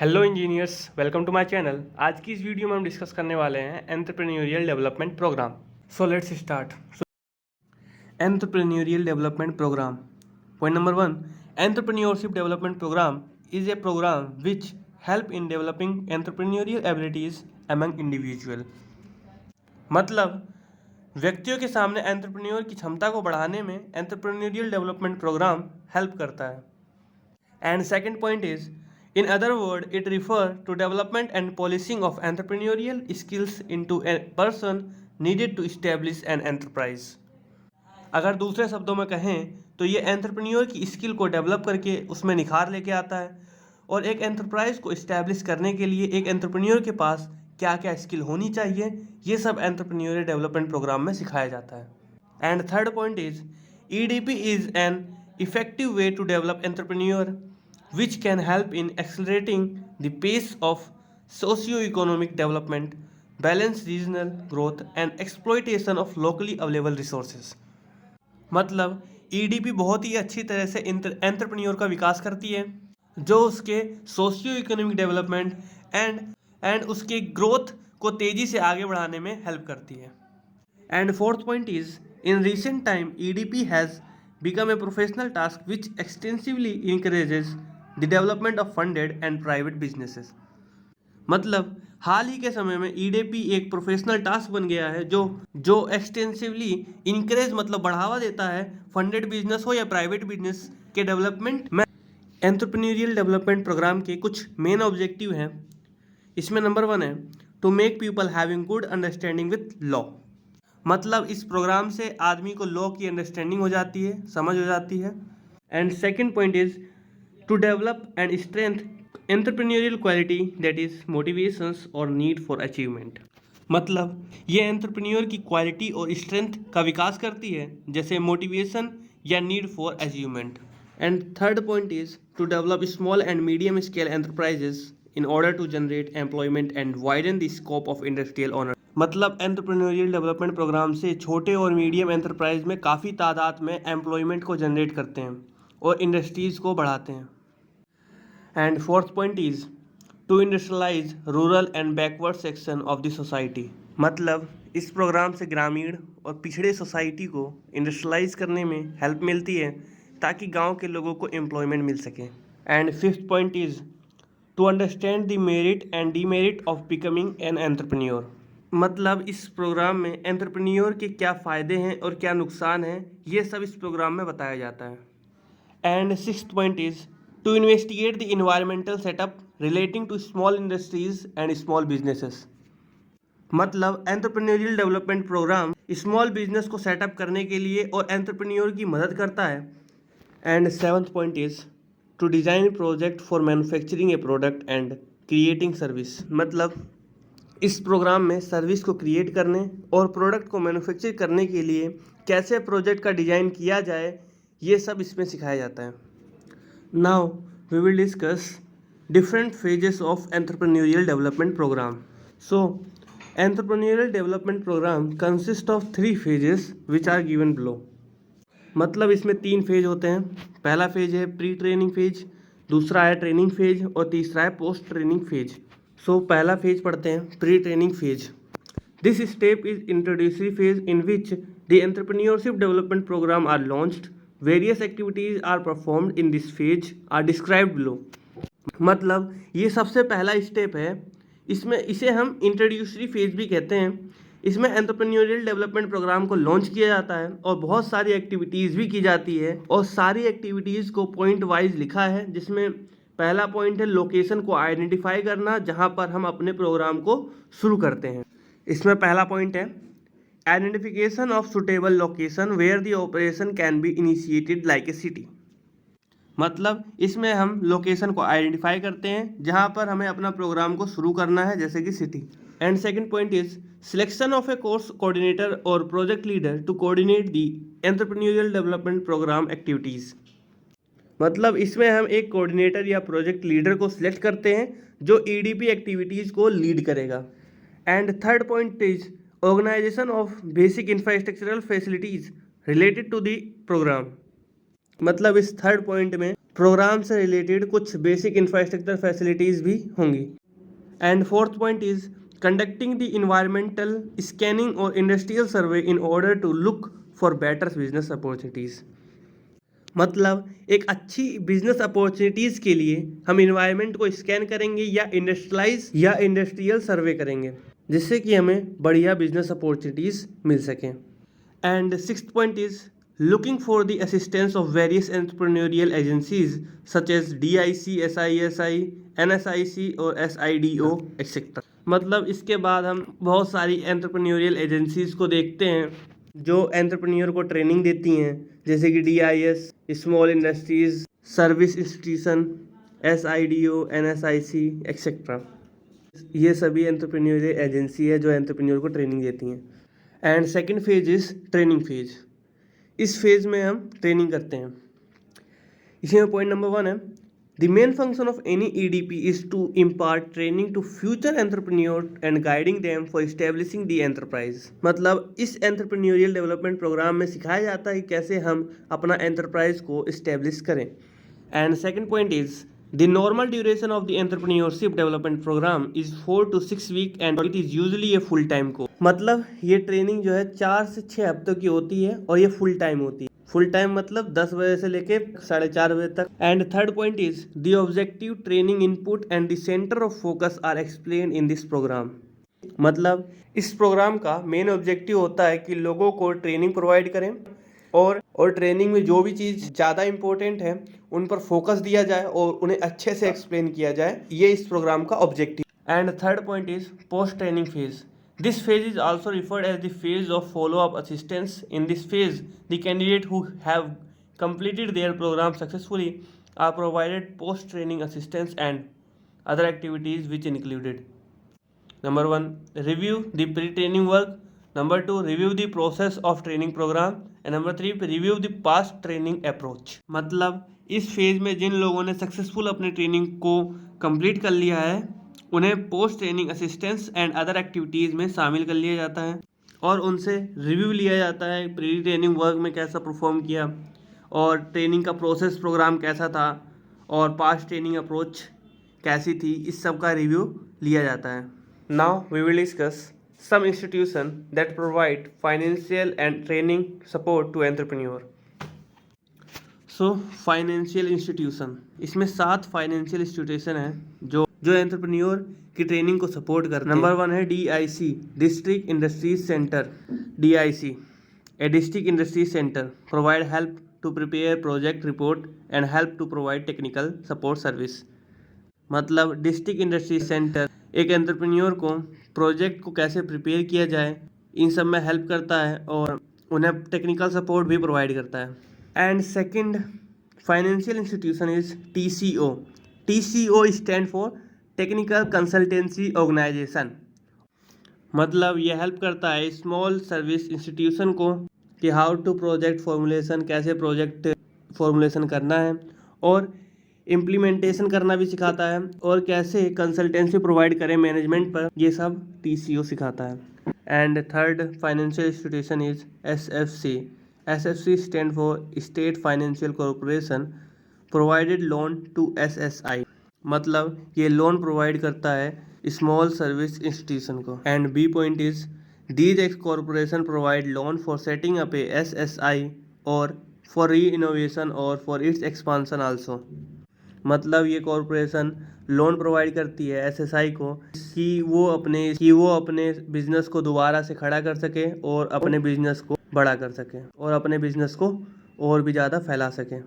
Hello engineers, welcome to my channel. आज की इस वीडियो में हम डिस्कस करने वाले हैं entrepreneurial development program. So let's start. Entrepreneurial development program. Point number 1, entrepreneurship development program is a program which help in developing entrepreneurial abilities among individual. मतलब व्यक्तियों के सामने एंटरप्रेन्योर की क्षमता को बढ़ाने में एंटरप्रेन्योरियल डेवलपमेंट प्रोग्राम हेल्प करता है। And second point is, in other words, it refers to development and policing of entrepreneurial skills into a person needed to establish an enterprise. अगर दूसरे शब्दों में कहें तो ये एंटरप्रेन्योर की स्किल को डेवलप करके उसमें निखार लेके आता है और एक एंटरप्राइज को इस्टेब्लिश करने के लिए एक एंटरप्रेन्योर के पास क्या क्या स्किल होनी चाहिए, ये सब एंटरप्रेन्योरियल डेवलपमेंट प्रोग्राम में सिखाया जाता है। And third point is, EDP is an effective way to develop entrepreneur which can help in accelerating the pace of socio-economic development, balance regional growth and exploitation of locally available resources. मतलब EDP बहुत ही अच्छी तरह से entrepreneur का विकास करती है जो उसके सोशियो इकोनॉमिक डेवलपमेंट एंड उसके ग्रोथ को तेज़ी से आगे बढ़ाने में हेल्प करती है। And fourth point is, in recent time EDP has become a professional task which extensively encourages the development of funded and private businesses. मतलब हाल ही के समय में EDP एक प्रोफेशनल टास्क बन गया है जो एक्सटेंसिवली इंकरेज मतलब बढ़ावा देता है फंडेड बिजनेस हो या प्राइवेट बिजनेस के डेवलपमेंट में। एंटरप्रेन्योरियल डेवलपमेंट प्रोग्राम के कुछ मेन ऑब्जेक्टिव हैं। इसमें नंबर 1 है to make people having good understanding with law. मतलब इस प्रोग्राम से आदमी को लॉ की अंडरस्टैंडिंग हो जाती है, समझ हो जाती है। And second point is to develop and strength entrepreneurial quality that is motivations और नीड फॉर अचीवमेंट। मतलब ये एंटरप्रेन्योर की क्वालिटी और स्ट्रेंथ का विकास करती है, जैसे मोटिवेशन या need for achievement. And third point is to develop small and medium scale enterprises in order to generate employment and widen the scope of industrial owner। मतलब एंटरप्रेन्योरियल डेवलपमेंट प्रोग्राम से छोटे और medium enterprise में काफ़ी तादाद में employment को generate करते हैं और इंडस्ट्रीज़ को बढ़ाते हैं। And fourth point is to industrialize rural and backward section of the society. मतलब इस प्रोग्राम से ग्रामीण और पिछड़े सोसाइटी को इंडस्ट्रियलाइज करने में हेल्प मिलती है ताकि गांव के लोगों को एम्प्लॉयमेंट मिल सके। And fifth point is to understand the merit and demerit of becoming an entrepreneur. मतलब इस प्रोग्राम में एंटरप्रेन्योर के क्या फ़ायदे हैं और क्या नुकसान हैं, ये सब इस प्रोग्राम में बताया जाता है। And sixth point is to investigate the environmental setup relating to small industries and small businesses. मतलब entrepreneurial development programme small business को सेटअप करने के लिए और एंटरप्रेन्योर की मदद करता है। And seventh point is to design project for manufacturing a product and creating service. मतलब इस प्रोग्राम में सर्विस को क्रिएट करने और प्रोडक्ट को मैन्युफैक्चर करने के लिए कैसे प्रोजेक्ट का डिज़ाइन किया जाए, ये सब इसमें सिखाया जाता है। Now we will discuss different phases of entrepreneurial development program. So entrepreneurial development program consist of 3 phases which are given below. मतलब इसमें 3 फेज होते हैं। पहला फेज है प्री ट्रेनिंग फेज, दूसरा है ट्रेनिंग फेज और तीसरा है पोस्ट ट्रेनिंग फेज। सो पहला फेज पढ़ते हैं, pre training phase. This step is introductory phase in which the entrepreneurship development programme are launched. Various activities are performed in this phase are described below. मतलब ये सबसे पहला स्टेप है, इसमें इसे हम इंट्रोड्यूसरी फेज भी कहते हैं। इसमें एंटरप्रेन्योरियल डेवलपमेंट प्रोग्राम को लॉन्च किया जाता है और बहुत सारी एक्टिविटीज़ भी की जाती है और सारी एक्टिविटीज़ को पॉइंट वाइज लिखा है, जिसमें पहला पॉइंट है लोकेशन को आइडेंटिफाई करना जहां पर हम अपने प्रोग्राम को शुरू करते हैं। इसमें पहला पॉइंट है identification of suitable location where the operation can be initiated like a city. मतलब इसमें हम लोकेशन को आइडेंटिफाई करते हैं जहां पर हमें अपना प्रोग्राम को शुरू करना है, जैसे कि city. And second point is selection of a course coordinator और project leader to coordinate the entrepreneurial development programme activities. मतलब इसमें हम एक कोऑर्डिनेटर या प्रोजेक्ट लीडर को सिलेक्ट करते हैं जो EDP एक्टिविटीज़ को लीड करेगा। And third point is organisation of basic infrastructural facilities related to the programme. मतलब इस थर्ड पॉइंट में प्रोग्राम से रिलेटेड कुछ बेसिक इंफ्रास्ट्रक्चर फैसिलिटीज़ भी होंगी। And fourth point is conducting the environmental scanning और industrial survey in order to look for better business opportunities. मतलब एक अच्छी बिजनेस अपॉर्चुनिटीज़ के लिए हम इन्वायरमेंट को स्कैन करेंगे या इंडस्ट्रियल सर्वे करेंगे, जिससे कि हमें बढ़िया बिजनेस अपॉर्चुनिटीज़ मिल सकें। And sixth point is looking for the assistance of various entrepreneurial agencies such as DIC, SISI, NSIC और SIDO एक्सेट्रा। मतलब इसके बाद हम बहुत सारी एंटरप्रेन्योरियल एजेंसीज को देखते हैं जो एंटरप्रेन्योर को ट्रेनिंग देती हैं, जैसे कि DIS, small industries service institution, SIDO, NSIC etcetera. ये सभी एंटरप्रेन्योरियल एजेंसी है जो एंटरप्रेन्योर को ट्रेनिंग देती हैं। And second phase is training phase. इस फेज में हम ट्रेनिंग करते हैं। इसमें पॉइंट नंबर 1 है the main function of any EDP is to impart training to future entrepreneur and guiding them for establishing the enterprise. मतलब इस एंटरप्रेन्योरियल डेवलपमेंट प्रोग्राम में सिखाया जाता है कैसे हम अपना एंटरप्राइज को इस्टेब्लिश करें। And second point is the normal duration of the entrepreneurship development program is 4 to 6 week and it is usually a full time course। मतलब ये ट्रेनिंग जो है 4 से 6 हफ्तों की होती है और ये फुल टाइम होती है। फुल टाइम मतलब 10 बजे से लेके 4:30 बजे तक। And third point is the objective, training input and the centre of focus are explain in this programme. मतलब इस प्रोग्राम का मेन ऑब्जेक्टिव होता है कि लोगों को ट्रेनिंग प्रोवाइड करें और ट्रेनिंग में जो भी चीज़ ज़्यादा इंपॉर्टेंट है उन पर फोकस दिया जाए और उन्हें अच्छे से एक्सप्लेन किया जाए। ये इस प्रोग्राम का objective. And third point is post training phase. This phase is also referred as the phase of follow up assistance. In this phase the candidate who have completed their program successfully are provided post training assistance and other activities which included number 1 review the pre training work, number 2 review the process of training program and number 3 review the past training approach। मतलब इस phase में जिन लोगों ने successful अपनी training को complete कर लिया है उन्हें post training assistance and other activities में शामिल कर लिया जाता है और उनसे रिव्यू लिया जाता है प्री ट्रेनिंग वर्क में कैसा परफॉर्म किया और ट्रेनिंग का प्रोसेस प्रोग्राम कैसा था और पास्ट ट्रेनिंग अप्रोच कैसी थी, इस सब का रिव्यू लिया जाता है। Now we will discuss some institution that provide financial and training support to entrepreneur। So financial institution, इसमें 7 फाइनेंशियल इंस्टीट्यूशन हैं जो एंटरप्रेन्योर की ट्रेनिंग को सपोर्ट करते हैं। नंबर 1 है DIC, district industries centre. DIC a district industries centre provide help to prepare project report and help to provide technical support service. मतलब district industry centre एक entrepreneur को प्रोजेक्ट को कैसे प्रिपेयर किया जाए इन सब में हेल्प करता है और उन्हें टेक्निकल सपोर्ट भी प्रोवाइड करता है। And second financial institution is TCO। TCO stand for technical consultancy organisation. मतलब ये हेल्प करता है स्मॉल सर्विस इंस्टीट्यूशन को कि हाउ टू प्रोजेक्ट फॉर्मुलेशन, कैसे प्रोजेक्ट फॉर्मुलेशन करना है और इम्प्लीमेंटेशन करना भी सिखाता है और कैसे कंसल्टेंसी प्रोवाइड करें मैनेजमेंट पर, ये सब TCO सिखाता है। And third financial institution is SFC। SFC stand for state financial corporation provided loan to SSI। मतलब ये लोन प्रोवाइड करता है स्मॉल सर्विस इंस्टीट्यूशन को। And B point is these ex corporation provide loan for setting up a SSI और for re innovation और for its expansion also. मतलब ये corporation loan provide करती है SSI को कि वो अपने बिजनेस को दोबारा से खड़ा कर सके और अपने बिजनेस को बड़ा कर सके और अपने बिजनेस को और भी ज़्यादा फैला सके।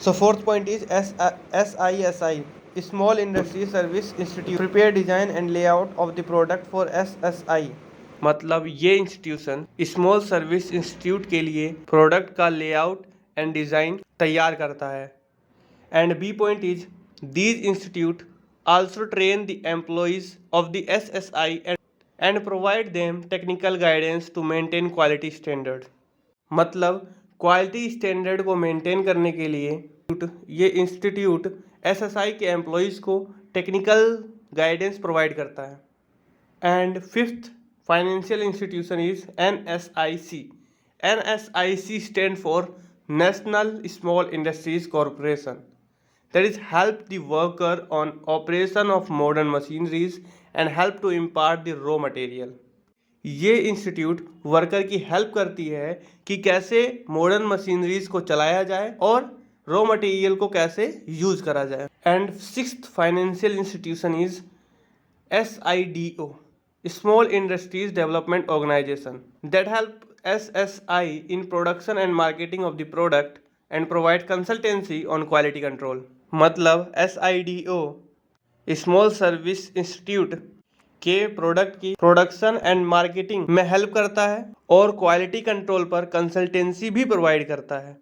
So fourth point is SISI small industry service institute prepare design and layout of the product for SSI। मतलब ये इंस्टीट्यूशन स्मॉल सर्विस इंस्टीट्यूट के लिए प्रोडक्ट का लेआउट एंड डिज़ाइन तैयार करता है। And B point is these institute also train the employees of the SSI and provide them technical guidance to maintain quality standard। मतलब quality standard को maintain करने के लिए ये इंस्टीट्यूट SSI के एम्प्लॉयज़ को टेक्निकल गाइडेंस प्रोवाइड करता है। And fifth financial institution is NSIC। NSIC stand for National Small Industries Corporation, that is help the worker on operation of modern machineries and help to impart the raw material. ये institute worker की help करती है कि कैसे modern machineries को चलाया जाए और रॉ मटेरियल को कैसे यूज करा जाए. And sixth financial institution is SIDO, Small Industries Development Organization, that help SSI in production and marketing of the product and provide consultancy on quality control. मतलब SIDO small service institute के product की production and marketing में help करता है और quality control पर consultancy भी provide करता है.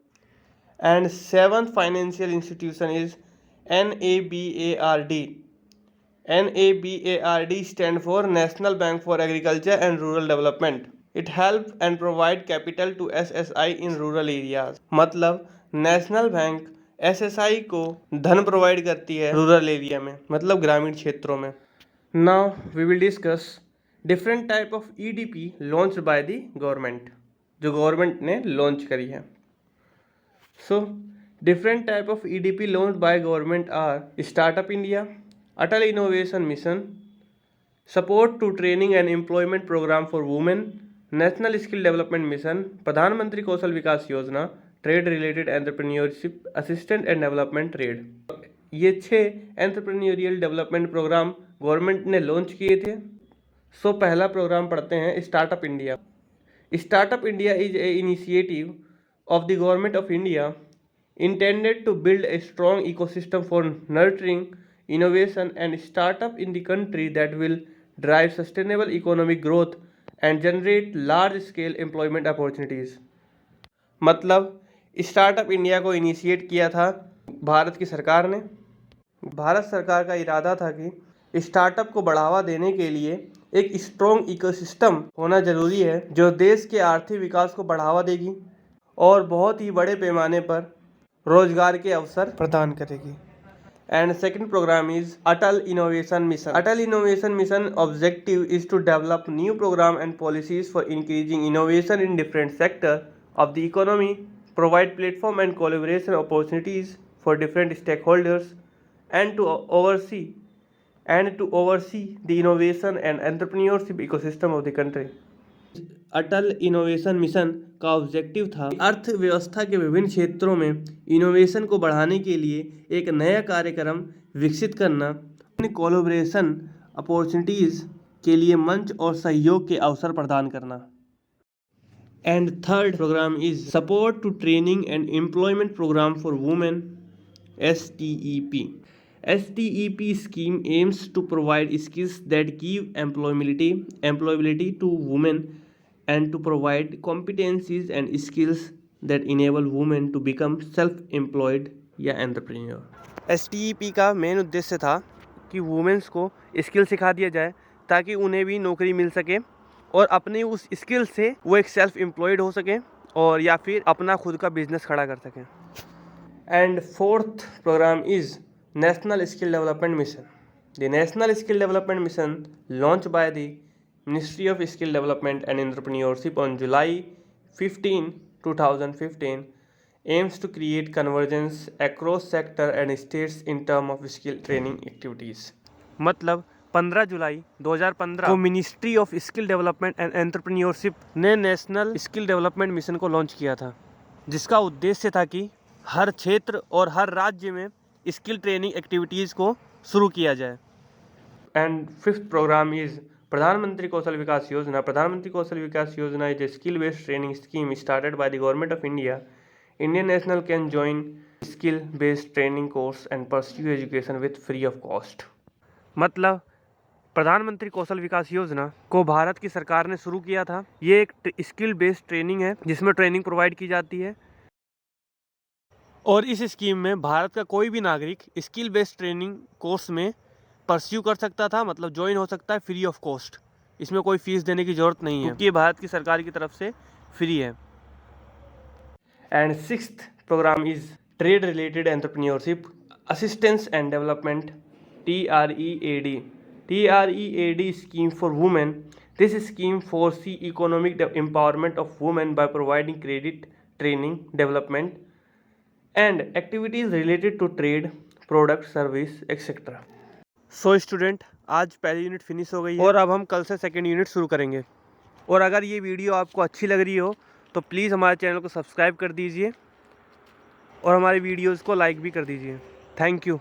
And seventh financial institution is NABARD. NABARD stand for National Bank for Agriculture and Rural Development. It help and provide capital to SSI in rural areas. मतलब national bank SSI को धन provide करती है rural area में, मतलब ग्रामीण क्षेत्रों में. Now we will discuss different type of EDP launch by the government, जो गवर्नमेंट ने लॉन्च करी है. So different type of EDP launch by government are startup India, Atal innovation mission, support to training and employment programme for women, national skill development mission, Pradhan Mantri Kaushal Vikas Yojana, trade related entrepreneurship assistant and development trade. ये 6 entrepreneurial development programme government ने launch किए थे. सो पहला programme पढ़ते हैं startup India. Startup India is a initiative of the government of India intended to build a strong ecosystem for nurturing innovation and startup in the country that will drive sustainable economic growth and generate large scale employment opportunities. मतलब startup India को initiate किया था भारत की सरकार ने. भारत सरकार का इरादा था कि स्टार्टअप को बढ़ावा देने के लिए एक स्ट्रॉन्ग इकोसिस्टम होना जरूरी है जो देश के आर्थिक विकास को बढ़ावा देगी और बहुत ही बड़े पैमाने पर रोजगार के अवसर प्रदान करेगी. And second programme is Atal innovation mission. Atal innovation mission objective is to develop new programme and policies for increasing innovation in different sector of the economy, provide platform and collaboration opportunities for different stakeholders and to oversee the innovation and entrepreneurship ecosystem of the country. Atal innovation mission का objective था अर्थव्यवस्था के विभिन्न क्षेत्रों में innovation को बढ़ाने के लिए एक नया कार्यक्रम विकसित करना, कोलैबोरेशन अपॉर्चुनिटीज़ के लिए मंच और सहयोग के अवसर प्रदान करना. And third programme is support to training and employment programme for women, STEP. STEP scheme aims to provide skills that give employability to women and to provide competencies and skills that enable women to become self-employed या entrepreneur. STEP का main उद्देश्य था कि women's को skill सिखा दिया जाए ताकि उन्हें भी नौकरी मिल सके और अपने उस स्किल से वो एक सेल्फ एम्प्लॉयड हो सके और या फिर अपना खुद का बिजनेस खड़ा कर सकें. And fourth programme is National Skill Development Mission. The National Skill Development Mission, launched by the Ministry of Skill Development and Entrepreneurship on July 15, 2015, aims to create convergence across sector and states in terms of skill training activities. मतलब 15 जुलाई 2015 को ministry of skill development and entrepreneurship ने national skill development mission को launch किया था, जिसका उद्देश्य था कि हर क्षेत्र और हर राज्य में स्किल ट्रेनिंग एक्टिविटीज़ को शुरू किया जाए. एंड फिफ्थ प्रोग्राम इज प्रधानमंत्री कौशल विकास योजना. प्रधानमंत्री कौशल विकास योजना is a skill based training scheme started by the government of India. Indian national can join skill based training course and pursue education with free of cost. मतलब प्रधानमंत्री कौशल विकास योजना को भारत की सरकार ने शुरू किया था. ये एक स्किल बेस्ड ट्रेनिंग है जिसमें ट्रेनिंग प्रोवाइड की जाती है और इस स्कीम में भारत का कोई भी नागरिक स्किल बेस्ड ट्रेनिंग कोर्स में परस्यू कर सकता था, मतलब ज्वाइन हो सकता है फ्री ऑफ कॉस्ट. इसमें कोई फीस देने की ज़रूरत नहीं है क्योंकि ये भारत की सरकार की तरफ से फ्री है. And sixth programme is trade related entrepreneurship assistance and development, TREAD. TREAD scheme for women. This scheme foresee economic empowerment of women by providing credit training, development, and activities related to trade, product, service, etc. So student, आज पहली unit finish हो गई है और अब हम कल से सेकेंड यूनिट शुरू करेंगे। और अगर ये वीडियो आपको अच्छी लग रही हो तो प्लीज़ हमारे चैनल को सब्सक्राइब कर दीजिए और हमारी वीडियोज़ को लाइक भी कर दीजिए। Thank you.